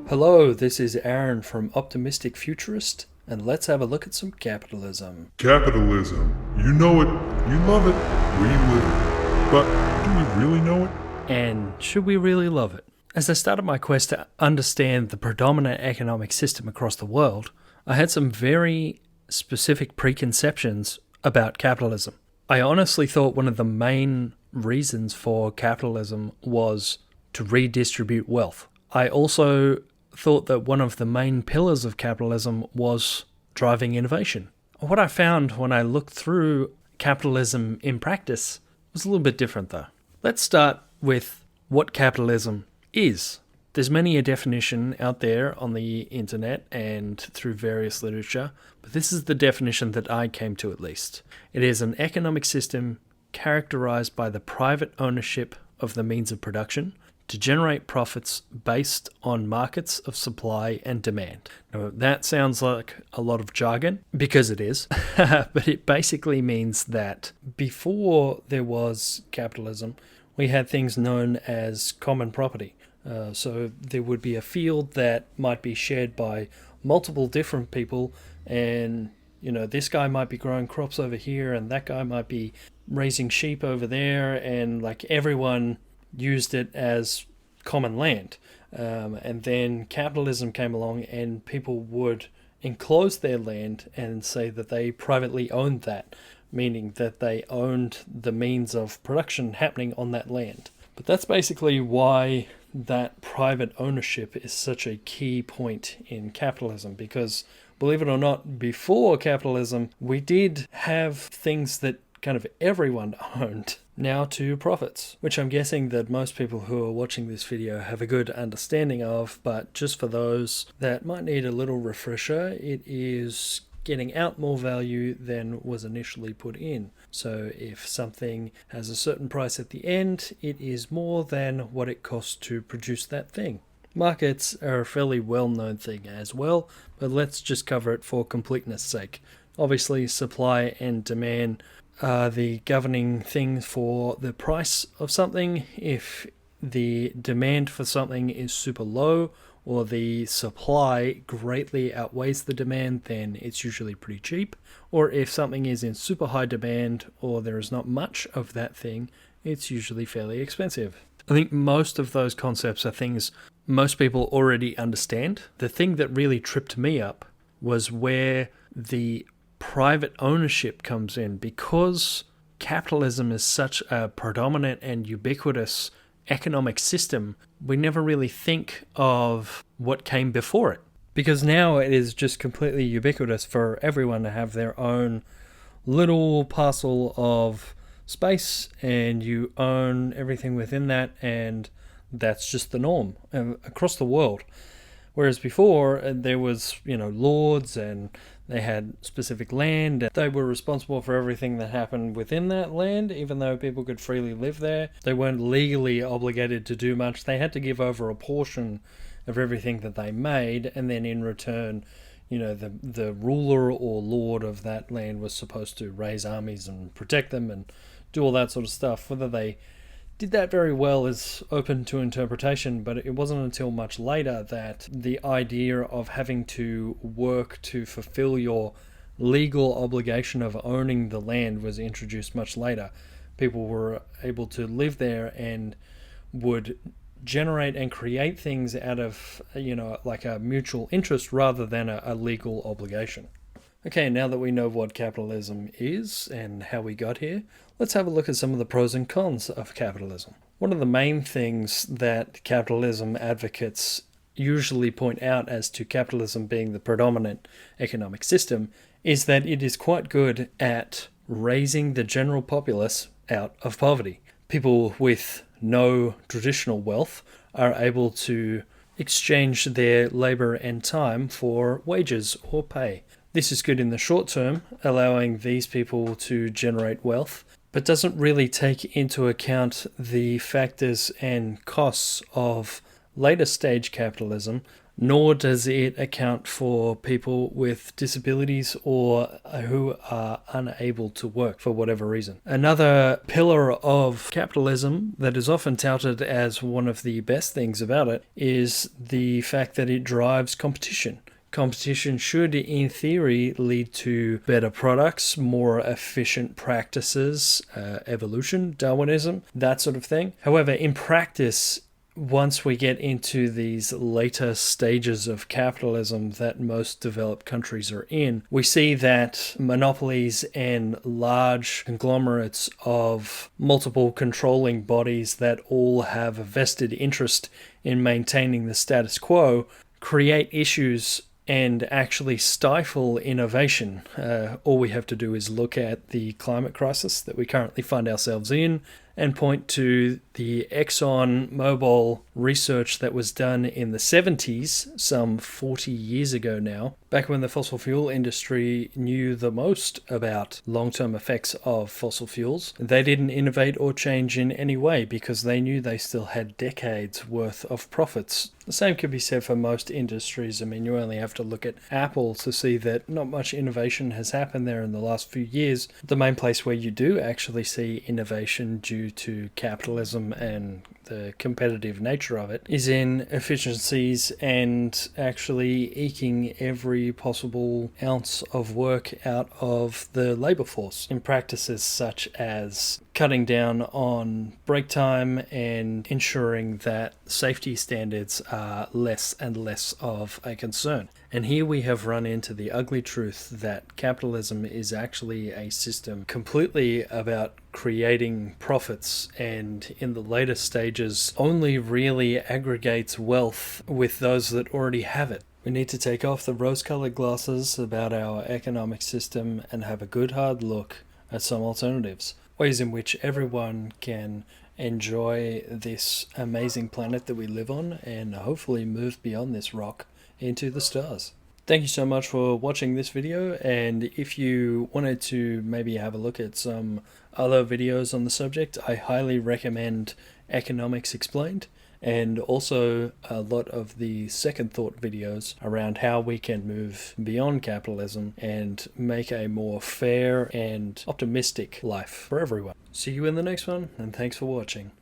Hello, this is Aaron from Optimistic Futurist, and let's have a look at some capitalism. Capitalism. You know it, you love it, we live it. But do we really know it? And should we really love it? As I started my quest to understand the predominant economic system across the world, I had some very specific preconceptions about capitalism. I honestly thought one of the main reasons for capitalism was to redistribute wealth. I also thought that one of the main pillars of capitalism was driving innovation. What I found when I looked through capitalism in practice was a little bit different though. Let's start with what capitalism is. There's many a definition out there on the internet and through various literature, but this is the definition that I came to at least. It is an economic system characterized by the private ownership of the means of production to generate profits based on markets of supply and demand. Now, that sounds like a lot of jargon, because it is, but it basically means that before there was capitalism, we had things known as common property. So there would be a field that might be shared by multiple different people, and this guy might be growing crops over here, and that guy might be raising sheep over there, and like everyone used it as common land. And then capitalism came along and people would enclose their land and say that they privately owned that, meaning that they owned the means of production happening on that land. But that's basically why that private ownership is such a key point in capitalism, because believe it or not, before capitalism, we did have things that kind of everyone owned now to profits, which I'm guessing that most people who are watching this video have a good understanding of, but just for those that might need a little refresher, it is getting out more value than was initially put in. So if something has a certain price at the end, it is more than what it costs to produce that thing. Markets are a fairly well-known thing as well, but let's just cover it for completeness sake. Obviously, supply and demand are the governing things for the price of something. If the demand for something is super low or the supply greatly outweighs the demand, then it's usually pretty cheap. Or if something is in super high demand or there is not much of that thing, it's usually fairly expensive. I think most of those concepts are things most people already understand. The thing that really tripped me up was where the private ownership comes in, because capitalism is such a predominant and ubiquitous economic system. We never really think of what came before it, because now it is just completely ubiquitous for everyone to have their own little parcel of space, and you own everything within that, and that's just the norm across the world. Whereas before, there was, lords, and they had specific land, and they were responsible for everything that happened within that land, even though people could freely live there. They weren't legally obligated to do much. They had to give over a portion of everything that they made, and then in return, the ruler or lord of that land was supposed to raise armies and protect them and do all that sort of stuff. Whether they did that very well is open to interpretation, but it wasn't until much later that the idea of having to work to fulfill your legal obligation of owning the land was introduced much later. People were able to live there and would generate and create things out of, like a mutual interest rather than a legal obligation. Okay, now that we know what capitalism is and how we got here, let's have a look at some of the pros and cons of capitalism. One of the main things that capitalism advocates usually point out as to capitalism being the predominant economic system is that it is quite good at raising the general populace out of poverty. People with no traditional wealth are able to exchange their labor and time for wages or pay. This is good in the short term, allowing these people to generate wealth, but doesn't really take into account the factors and costs of later stage capitalism, nor does it account for people with disabilities or who are unable to work for whatever reason. Another pillar of capitalism that is often touted as one of the best things about it is the fact that it drives competition. Competition should, in theory, lead to better products, more efficient practices, evolution, Darwinism, that sort of thing. However, in practice, once we get into these later stages of capitalism that most developed countries are in, we see that monopolies and large conglomerates of multiple controlling bodies that all have a vested interest in maintaining the status quo create issues and actually stifle innovation. All we have to do is look at the climate crisis that we currently find ourselves in and point to the Exxon Mobil research that was done in the 70s, some 40 years ago now, back when the fossil fuel industry knew the most about long-term effects of fossil fuels. They didn't innovate or change in any way because they knew they still had decades worth of profits. The same could be said for most industries. I mean, you only have to look at Apple to see that not much innovation has happened there in the last few years. The main place where you do actually see innovation due to capitalism and the competitive nature of it is in efficiencies and actually eking every possible ounce of work out of the labor force in practices such as cutting down on break time and ensuring that safety standards are less and less of a concern. And here we have run into the ugly truth that capitalism is actually a system completely about creating profits, and in the later stages only really aggregates wealth with those that already have it. We need to take off the rose-colored glasses about our economic system and have a good hard look at some alternatives, ways in which everyone can enjoy this amazing planet that we live on and hopefully move beyond this rock into the stars. Thank you so much for watching this video, and if you wanted to maybe have a look at some other videos on the subject, I highly recommend Economics Explained, and also a lot of the second thought videos around how we can move beyond capitalism and make a more fair and optimistic life for everyone. See you in the next one, and thanks for watching.